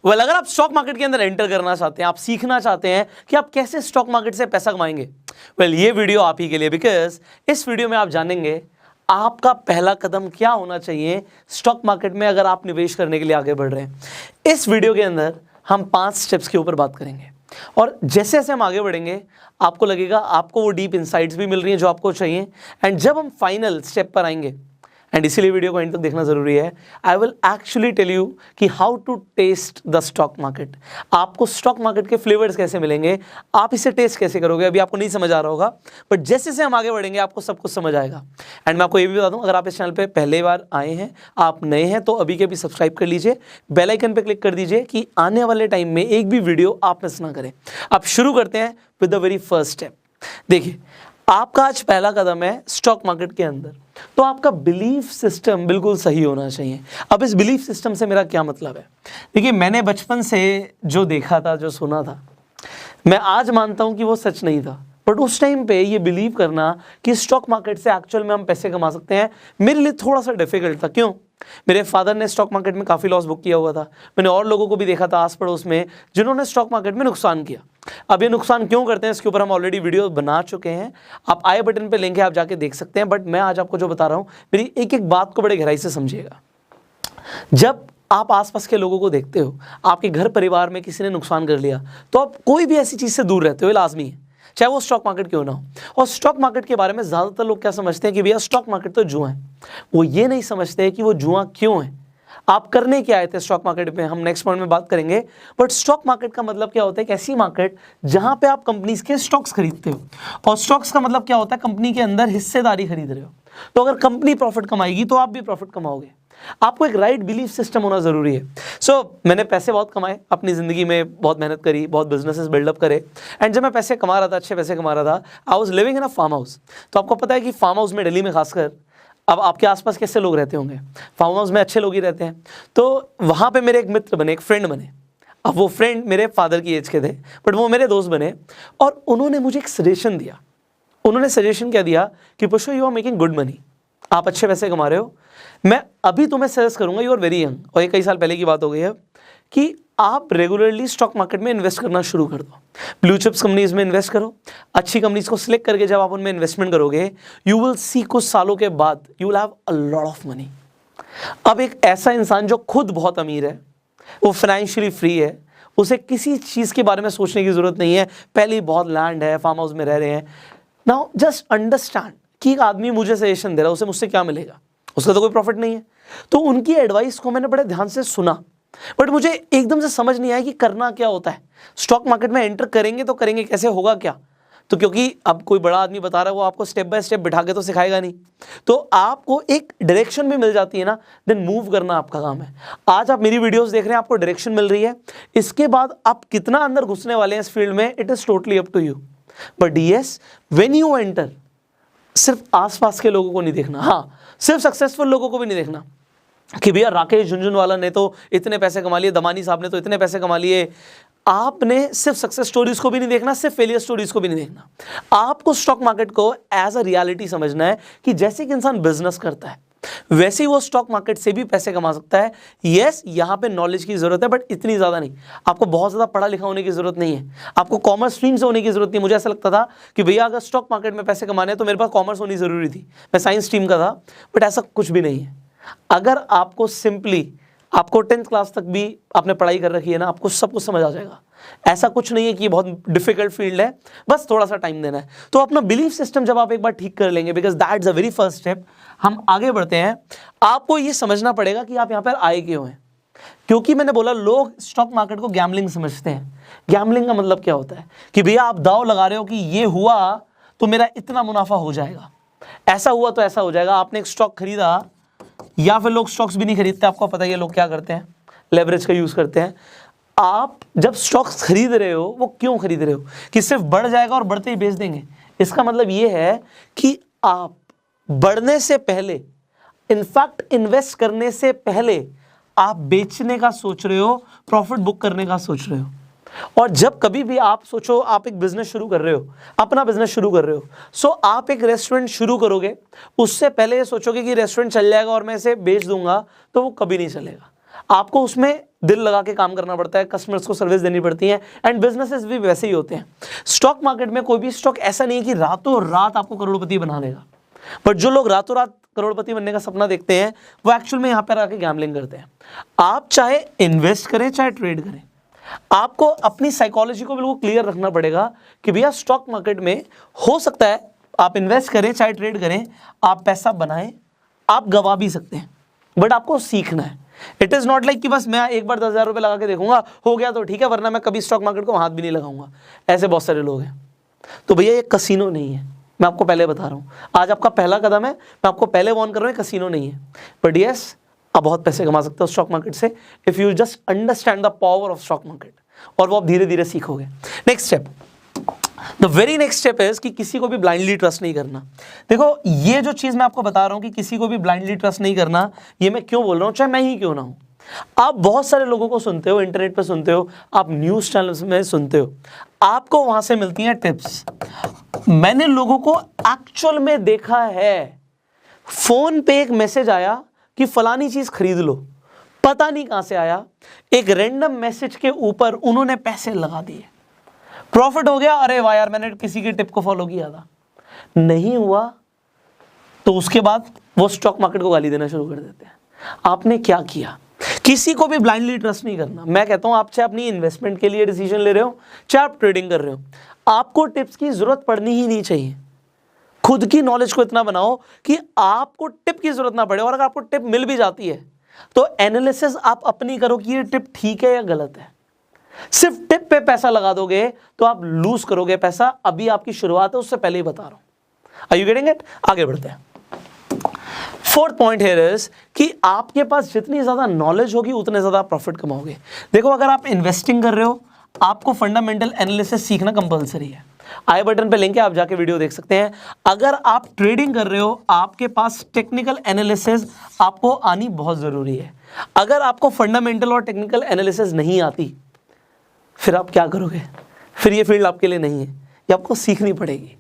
अगर आप stock market के अंदर एंटर करना चाहते हैं, आप सीखना चाहते हैं कि आप कैसे स्टॉक मार्केट से पैसा कमाएंगे, ये वीडियो आप ही के लिए, बिकॉज इस वीडियो में आप जानेंगे आपका पहला कदम क्या होना चाहिए स्टॉक मार्केट में अगर आप निवेश करने के लिए आगे बढ़ रहे हैं। इस वीडियो के अंदर हम 5 स्टेप्स के ऊपर बात करेंगे और जैसे जैसे हम आगे बढ़ेंगे आपको लगेगा आपको वो डीप इनसाइट्स भी मिल रही हैं जो आपको चाहिए। एंड जब हम फाइनल स्टेप पर आएंगे, एंड इसीलिए वीडियो को एंड तक देखना जरूरी है, I will actually tell you कि how to taste the stock market. आपको स्टॉक मार्केट के फ्लेवर्स कैसे मिलेंगे, आप इसे टेस्ट कैसे करोगे, अभी आपको नहीं समझ आ रहा होगा, बट जैसे जैसे हम आगे बढ़ेंगे आपको सब कुछ समझ आएगा। एंड मैं आपको ये भी बता दूं, अगर आप इस चैनल पे पहली बार आए हैं, आप नए हैं, तो अभी के अभी सब्सक्राइब कर लीजिए, बेल आइकन पे क्लिक कर दीजिए कि आने वाले टाइम में एक भी वीडियो आप मिस ना करें। अब शुरू करते हैं with the very first step. देखिए, आपका आज पहला कदम है स्टॉक मार्केट के अंदर, तो आपका बिलीफ सिस्टम बिल्कुल सही होना चाहिए। अब इस बिलीफ सिस्टम से मेरा क्या मतलब है, देखिए मैंने बचपन से जो देखा था, जो सुना था, मैं आज मानता हूं कि वो सच नहीं था, बट उस टाइम पे ये बिलीव करना कि स्टॉक मार्केट से एक्चुअल में हम पैसे कमा सकते हैं, मेरे लिए थोड़ा सा डिफिकल्ट था। क्यों? मेरे फादर ने स्टॉक मार्केट में काफ़ी लॉस बुक किया हुआ था। मैंने और लोगों को भी देखा था आस पड़ोस में जिन्होंने स्टॉक मार्केट में नुकसान किया। अब ये नुकसान क्यों करते हैं इसके ऊपर हम ऑलरेडी वीडियो बना चुके हैं, आप आई बटन पे लिंक है, आप जाके देख सकते हैं। बट मैं आज आपको जो बता रहा हूँ, मेरी एक एक बात को बड़े गहराई से समझिएगा। जब आप आसपास के लोगों को देखते हो, आपके घर परिवार में किसी ने नुकसान कर लिया, तो आप कोई भी ऐसी चीज़ से दूर रहते हो, ये लाजमी है, चाहे वो स्टॉक मार्केट क्यों ना हो। और स्टॉक मार्केट के बारे में ज़्यादातर लोग क्या समझते हैं कि भैया स्टॉक मार्केट तो जुआ है। वो ये नहीं समझते कि वो जुआ क्यों है, आप करने क्या आए थे स्टॉक मार्केट में, हम नेक्स्ट पॉइंट में बात करेंगे। बट स्टॉक मार्केट का मतलब क्या होता है, एक ऐसी मार्केट जहां पे आप कंपनीज के स्टॉक्स खरीदते हो, और स्टॉक्स का मतलब क्या होता है, कंपनी के अंदर हिस्सेदारी खरीद रहे हो। तो अगर कंपनी प्रॉफिट कमाएगी तो आप भी प्रॉफिट कमाओगे। आपको एक राइट बिलीफ सिस्टम होना जरूरी है। मैंने पैसे बहुत कमाए अपनी ज़िंदगी में, बहुत मेहनत करी, बहुत बिजनेसेस बिल्डअप करे। एंड जब मैं पैसे कमा रहा था, अच्छे पैसे कमा रहा था, I was living in a farm house. तो आपको पता है कि फार्म हाउस में, दिल्ली में खासकर, अब आपके आसपास कैसे लोग रहते होंगे, फार्म हाउस में अच्छे लोग ही रहते हैं। तो वहाँ पे मेरे एक मित्र बने, एक फ्रेंड बने। अब वो फ्रेंड मेरे फादर की एज के थे, बट वो मेरे दोस्त बने, और उन्होंने मुझे एक सजेशन दिया। उन्होंने सजेशन क्या दिया कि Pushpa, you are making good money, आप अच्छे पैसे कमा रहे हो, मैं अभी तुम्हें सजेस्ट करूंगा, यू आर वेरी यंग, और ये कई साल पहले की बात हो गई है, कि आप रेगुलरली स्टॉक मार्केट में इन्वेस्ट करना शुरू कर दो। ब्लू चिप्स कंपनीज में इन्वेस्ट करो, अच्छी कंपनीज को सिलेक्ट करके जब आप उनमें इन्वेस्टमेंट करोगे, यू विल सी कुछ सालों के बाद you will have a lot of money. अब एक ऐसा इंसान जो खुद बहुत अमीर है, वो फाइनेंशियली फ्री है, उसे किसी चीज़ के बारे में सोचने की जरूरत नहीं है, पहले ही बहुत लैंड है, फार्म हाउस में रह रहे हैं। नाउ जस्ट अंडरस्टैंड कि एक आदमी मुझे सजेशन दे रहा है, उसे मुझसे क्या मिलेगा, उसका तो कोई प्रॉफिट नहीं है। तो उनकी एडवाइस को मैंने बड़े ध्यान से सुना, बट मुझे एकदम से समझ नहीं आया कि करना क्या होता है। स्टॉक मार्केट में एंटर करेंगे तो करेंगे कैसे, होगा क्या, तो क्योंकि अब कोई बड़ा आदमी बता रहा है, वो आपको स्टेप बाय स्टेप बिठा के तो सिखाएगा नहीं, तो आपको एक डायरेक्शन भी मिल जाती है ना, देन मूव करना आपका काम है। आज आप मेरी वीडियोस देख रहे हैं, आपको डायरेक्शन मिल रही है, इसके बाद आप कितना अंदर घुसने वाले हैं इस फील्ड में, it is totally up to you. But yes, when you enter, सिर्फ आसपास के लोगों को नहीं देखना, हाँ सिर्फ सक्सेसफुल लोगों को भी नहीं देखना कि भैया राकेश झुनझुनवाला ने तो इतने पैसे कमा लिए, दमानी साहब ने तो इतने पैसे कमा लिए। आपने सिर्फ सक्सेस स्टोरीज को भी नहीं देखना, सिर्फ फेलियर स्टोरीज को भी नहीं देखना। आपको स्टॉक मार्केट को एज अ रियलिटी समझना है कि जैसे कि इंसान बिजनेस करता है, वैसे ही वो स्टॉक मार्केट से भी पैसे कमा सकता है। यस, यहाँ पे नॉलेज की जरूरत है, बट इतनी ज़्यादा नहीं। आपको बहुत ज़्यादा पढ़ा लिखा होने की जरूरत नहीं है, आपको कॉमर्स स्ट्रीम से होने की जरूरत नहीं। मुझे ऐसा लगता था कि भैया अगर स्टॉक मार्केट में पैसे कमाने हैं तो मेरे पास कॉमर्स होनी ज़रूरी थी, मैं साइंस स्ट्रीम का था, बट ऐसा कुछ भी नहीं है। अगर आपको सिंपली, आपको 10th क्लास तक भी आपने पढ़ाई कर रखी है ना, आपको सब कुछ समझ आ जाएगा। ऐसा कुछ नहीं है कि ये बहुत डिफिकल्ट फील्ड है, बस थोड़ा सा टाइम देना है। तो अपना बिलीफ सिस्टम जब आप एक बार ठीक कर लेंगे, because that is a very first step, हम आगे बढ़ते हैं। आपको ये समझना पड़ेगा कि आप यहाँ पर आए क्यों हैं, क्योंकि मैंने बोला लोग स्टॉक मार्केट को गैम्बलिंग समझते हैं। गैम्बलिंग का मतलब क्या होता है कि भैया आप दांव लगा रहे हो कि ये हुआ तो मेरा इतना मुनाफा हो जाएगा, ऐसा हुआ तो ऐसा हो जाएगा। आपने एक स्टॉक खरीदा, या फिर लोग स्टॉक्स भी नहीं खरीदते, आपको पता ही है लोग क्या करते हैं, लेवरेज का यूज करते हैं। आप जब स्टॉक्स खरीद रहे हो, वो क्यों खरीद रहे हो कि सिर्फ बढ़ जाएगा और बढ़ते ही बेच देंगे। इसका मतलब ये है कि आप बढ़ने से पहले, इनफैक्ट इन्वेस्ट करने से पहले, आप बेचने का सोच रहे हो, प्रॉफिट बुक करने का सोच रहे हो। और जब कभी भी आप सोचो, आप एक बिजनेस शुरू कर रहे हो, अपना बिजनेस शुरू कर रहे हो, आप एक रेस्टोरेंट शुरू करोगे, उससे पहले ये सोचोगे कि रेस्टोरेंट चल जाएगा और मैं इसे बेच दूंगा, तो वो कभी नहीं चलेगा। आपको उसमें दिल लगा के काम करना पड़ता है, कस्टमर्स को सर्विस देनी पड़ती है, एंड बिजनेसेस भी वैसे ही होते हैं। स्टॉक मार्केट में कोई भी स्टॉक ऐसा नहीं है कि रातों रात आपको करोड़पति बना देगा, बट जो लोग रातों रात करोड़पति बनने का सपना देखते हैं वो एक्चुअल में यहाँ पर आके गैम्बलिंग करते हैं। आप चाहे इन्वेस्ट करें चाहे ट्रेड करें, आपको अपनी साइकोलॉजी को बिल्कुल क्लियर रखना पड़ेगा कि भैया स्टॉक मार्केट में हो सकता है आप इन्वेस्ट करें चाहे ट्रेड करें, आप पैसा बनाएं, आप गवा भी सकते हैं, बट आपको सीखना है। इट इज़ नॉट लाइक कि बस मैं एक बार 10,000 रुपये लगा के देखूंगा, हो गया तो ठीक है, वरना मैं कभी स्टॉक मार्केट को हाथ भी नहीं लगाऊंगा। ऐसे बहुत सारे लोग हैं। तो भैया ये कसिनो नहीं है, मैं आपको पहले बता रहा हूँ। आज आपका पहला कदम है, मैं आपको पहले वार्न कर रहा हूँ, कसिनो नहीं है। बट यस, आप बहुत पैसे कमा सकते हो स्टॉक मार्केट से if you just understand the power of stock market, और वो आप धीरे धीरे सीखोगे। Next step, the very next step is कि किसी को भी ब्लाइंडली ट्रस्ट नहीं करना। देखो ये जो चीज़ मैं आपको बता रहा हूँ कि किसी को भी ब्लाइंडली ट्रस्ट नहीं करना, ये मैं क्यों बोल रहा हूँ, चाहे मैं ही क्यों ना हूँ। आप बहुत सारे लोगों को सुनते हो, इंटरनेट पे सुनते हो, आप न्यूज़ चैनल्स में सुनते हो, आपको वहाँ से मिलती हैं टिप्स। मैंने लोगों को एक्चुअल में देखा है, फ़ोन पे एक मैसेज आया कि फलानी चीज़ खरीद लो, पता नहीं कहाँ से आया, एक रैंडम मैसेज के ऊपर उन्होंने पैसे लगा दिए, प्रॉफिट हो गया, अरे वाह यार मैंने किसी की टिप को फॉलो किया था, नहीं हुआ तो उसके बाद वो स्टॉक मार्केट को गाली देना शुरू कर देते हैं। आपने क्या किया? किसी को भी ब्लाइंडली ट्रस्ट नहीं करना। मैं कहता हूं आप चाहे अपनी इन्वेस्टमेंट के लिए डिसीजन ले रहे हो, चाहे आप ट्रेडिंग कर रहे हो, आपको टिप्स की जरूरत पड़नी ही नहीं चाहिए। खुद की नॉलेज को इतना बनाओ कि आपको टिप की जरूरत ना पड़े, और अगर आपको टिप मिल भी जाती है तो एनालिसिस आप अपनी करो कि ये टिप ठीक है या गलत है। सिर्फ टिप पे पैसा लगा दोगे तो आप लूज करोगे पैसा। अभी आपकी शुरुआत है, उससे पहले ही बता रहा हूं। Are you getting it? आगे बढ़ते हैं। फोर्थ पॉइंट हियर इज कि आपके पास जितनी ज्यादा नॉलेज होगी उतने ज्यादा प्रॉफिट कमाओगे। देखो अगर आप इन्वेस्टिंग कर रहे हो, आपको फंडामेंटल एनालिसिस सीखना कंपलसरी है। आई बटन पे लिंक है, आप जाके वीडियो देख सकते हैं। अगर आप ट्रेडिंग कर रहे हो, आपके पास टेक्निकल एनालिसिस आपको आनी बहुत जरूरी है। अगर आपको फंडामेंटल और टेक्निकल एनालिसिस नहीं आती, फिर आप क्या करोगे? फिर ये फील्ड आपके लिए नहीं है, ये आपको सीखनी पड़ेगी,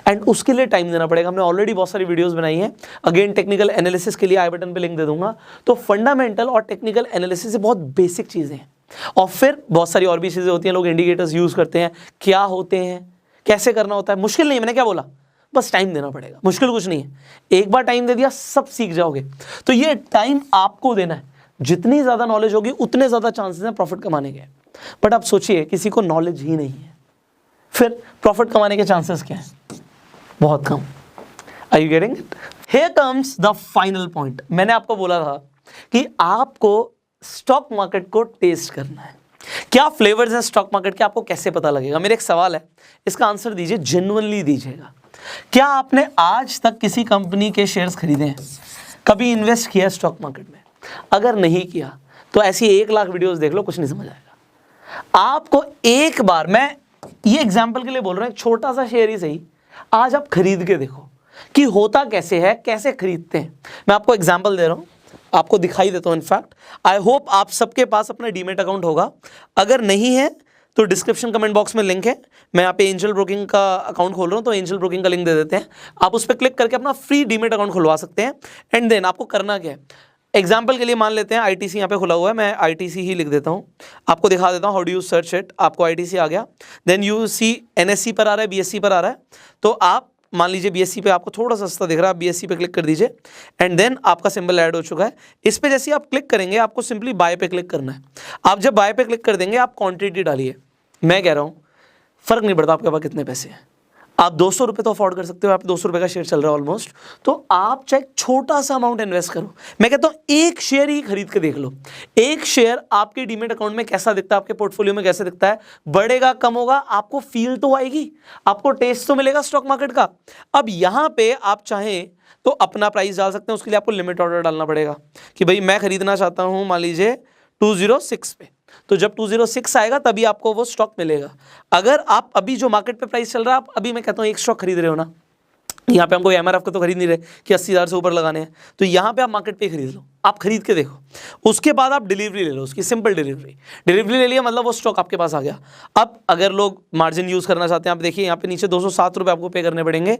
एंड उसके लिए टाइम देना पड़ेगा। हमने ऑलरेडी बहुत सारी वीडियोस बनाई हैं, अगेन टेक्निकल एनालिसिस के लिए आई बटन पे लिंक दे दूंगा। तो फंडामेंटल और टेक्निकल एनालिसिस से बहुत बेसिक चीज़ें हैं, और फिर बहुत सारी और भी चीज़ें होती हैं। लोग इंडिकेटर्स यूज़ करते हैं, क्या होते हैं, कैसे करना होता है। मुश्किल नहीं है, मैंने क्या बोला, बस टाइम देना पड़ेगा। मुश्किल कुछ नहीं है, एक बार टाइम दे दिया सब सीख जाओगे। तो ये टाइम आपको देना है। जितनी ज़्यादा नॉलेज होगी उतने ज़्यादा चांसेस हैं प्रॉफिट कमाने के। बट आप सोचिए किसी को नॉलेज ही नहीं है, फिर प्रॉफिट कमाने के चांसेस क्या हैं? बहुत कम। Are you getting it? Here comes the final point. मैंने आपको बोला था कि आपको स्टॉक मार्केट को टेस्ट करना है। क्या फ्लेवर्स हैं स्टॉक मार्केट के, आपको कैसे पता लगेगा? मेरा एक सवाल है, इसका आंसर दीजिए, जेन्युइनली दीजिएगा। क्या आपने आज तक किसी कंपनी के शेयर्स खरीदे हैं? कभी इन्वेस्ट किया स्टॉक मार्केट में? अगर नहीं किया तो ऐसी 1 लाख वीडियोस देख लो, कुछ नहीं समझ आएगा। आपको एक बार, मैं ये एग्जांपल के लिए बोल रहा हूं, एक छोटा सा शेयर ही सही, आज आप खरीद के देखो कि होता कैसे है, कैसे खरीदते हैं। मैं आपको एग्जांपल दे रहा हूं, आपको दिखाई देता हूं। इनफैक्ट आई होप आप सबके पास अपना डीमेट अकाउंट होगा। अगर नहीं है तो डिस्क्रिप्शन कमेंट बॉक्स में लिंक है। मैं यहाँ पे एंजल ब्रोकिंग का अकाउंट खोल रहा हूँ, तो एंजल ब्रोकिंग का लिंक दे देते हैं। आप उस पर क्लिक करके अपना फ्री डीमेट अकाउंट खुलवा सकते हैं। एंड देन आपको करना क्या है, एग्जाम्पल के लिए मान लेते हैं आईटीसी यहाँ पे खुला हुआ है, मैं आईटीसी ही लिख देता हूँ, आपको दिखा देता हूँ। How do you search it? आपको आईटीसी आ गया, देन यू सी एनएससी पर आ रहा है, बीएससी पर आ रहा है। तो आप मान लीजिए बीएससी पे आपको थोड़ा सस्ता दिख रहा है, आप बीएससी पे क्लिक कर दीजिए, एंड देन आपका सिंबल ऐड हो चुका है। इस पे जैसे आप क्लिक करेंगे, आपको सिंपली बाय पे क्लिक करना है। आप जब बाय पे क्लिक कर देंगे, आप क्वांटिटी डालिए। मैं कह रहा हूँ फर्क नहीं पड़ता आपके पास कितने पैसे हैं, आप 200 रुपये तो अफोर्ड कर सकते हो। आप 200 रुपये का शेयर चल रहा है ऑलमोस्ट, तो आप चाहे छोटा सा अमाउंट इन्वेस्ट करो। मैं कहता हूँ एक शेयर ही खरीद के देख लो। एक शेयर आपके डीमेट अकाउंट में कैसा दिखता है, आपके पोर्टफोलियो में कैसे दिखता है, बढ़ेगा कम होगा, आपको फील तो आएगी, आपको टेस्ट तो मिलेगा स्टॉक मार्केट का। अब यहाँ पे आप चाहें तो अपना प्राइस डाल सकते हैं, उसके लिए आपको लिमिट ऑर्डर डालना पड़ेगा कि भाई मैं खरीदना चाहता हूँ मान लीजिए 206 पे, तो जब 206 आएगा तभी आपको वो स्टॉक मिलेगा। अगर आप अभी जो मार्केट पे प्राइस चल रहा है, आप अभी मैं कहता हूँ एक स्टॉक खरीद रहे हो ना, यहाँ पे हमको एमआरएफ का तो खरीद नहीं रहे कि 80,000 से ऊपर लगाने हैं, तो यहाँ पे आप मार्केट पे खरीद लो, आप खरीद के देखो। उसके बाद आप डिलीवरी ले लो, उसकी सिंपल डिलीवरी ले लिया, मतलब वो स्टॉक आपके पास आ गया। अब अगर लोग मार्जिन यूज़ करना चाहते हैं, आप देखिए यहाँ पे नीचे 207 रुपये आपको पे करने पड़ेंगे।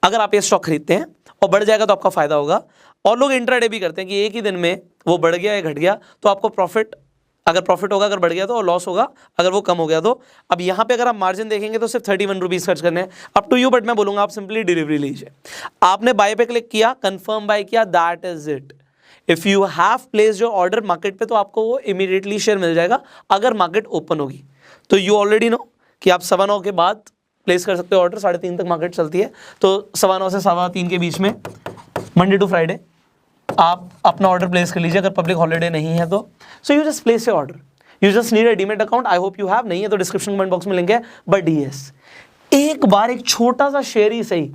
अगर आप ये स्टॉक खरीदते हैं और बढ़ जाएगा तो आपका फायदा होगा। और लोग इंट्राडे भी करते हैं कि एक ही दिन में वो बढ़ गया या घट गया तो आपको प्रॉफिट, अगर प्रॉफिट होगा, अगर बढ़ गया तो, और लॉस होगा अगर वो कम हो गया तो। अब यहाँ पे अगर आप मार्जिन देखेंगे तो सिर्फ 31 रुपीज़ खर्च करने हैं, अप टू यू, बट मैं बोलूँगा आप सिंपली डिलीवरी लीजिए। आपने बाय पे क्लिक किया, कंफर्म बाय किया, that is it. If you have place your order market पे तो आपको वो इमीडिएटली शेयर मिल जाएगा अगर मार्केट ओपन होगी। तो यू ऑलरेडी नो कि आप 9:15 के बाद प्लेस कर सकते हो ऑर्डर, 3:30 तक मार्केट चलती है, तो 9:15 से 3:15 के बीच में मंडे टू फ्राइडे आप अपना ऑर्डर प्लेस कर लीजिए अगर पब्लिक हॉलीडे नहीं है तो। So you just place your order, you just need a demat account. I hope you have, नहीं है तो डिस्क्रिप्शन कमेंट बॉक्स में लिंक है। बट यस, एक बार एक छोटा सा शेयर ही सही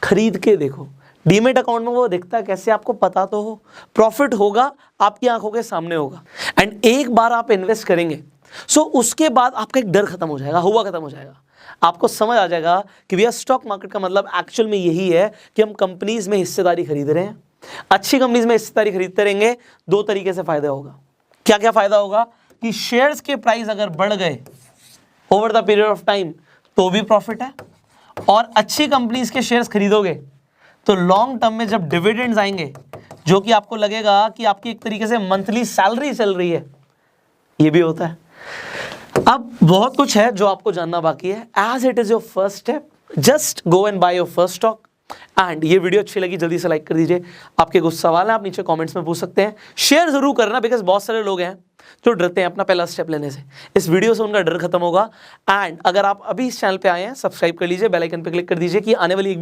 खरीद के देखो, डीमेट अकाउंट में वो दिखता है कैसे, आपको पता तो हो, प्रॉफिट होगा आपकी आंखों के सामने होगा। एंड एक बार आप इन्वेस्ट करेंगे सो उसके बाद आपका एक डर खत्म हो जाएगा, हुआ खत्म हो जाएगा। आपको समझ आ जाएगा कि भैया स्टॉक मार्केट का मतलब एक्चुअल में यही है कि हम कंपनीज में हिस्सेदारी खरीद रहे हैं। अच्छी कंपनीज में हिस्सेदारी खरीदते रहेंगे, दो तरीके से फायदा होगा। क्या क्या फायदा होगा कि शेयर्स के प्राइस अगर बढ़ गए over the period of time तो भी प्रॉफिट है, और अच्छी कंपनीज के शेयर्स खरीदोगे तो लॉन्ग टर्म में जब डिविडेंड्स आएंगे, जो कि आपको लगेगा कि आपकी एक तरीके से मंथली सैलरी चल रही है, ये भी होता है। अब बहुत कुछ है जो आपको जानना बाकी है। As it is your first step, just go and buy your first stock. And ये वीडियो अच्छी लगी जल्दी से लाइक कर दीजिए। आपके कुछ सवाल हैं आप नीचे कमेंट्स में पूछ सकते हैं, शेयर जरूर करना, बिकॉज बहुत सारे लोग हैं जो डरते हैं अपना पहला स्टेप लेने से। इस वीडियो से उनका डर खत्म होगा। एंड अगर आप अभी इस चैनल पे आए हैं, सब्सक्राइब कर लीजिए, बेल आइकन पे क्लिक कर दीजिए कि आने वाली एक भी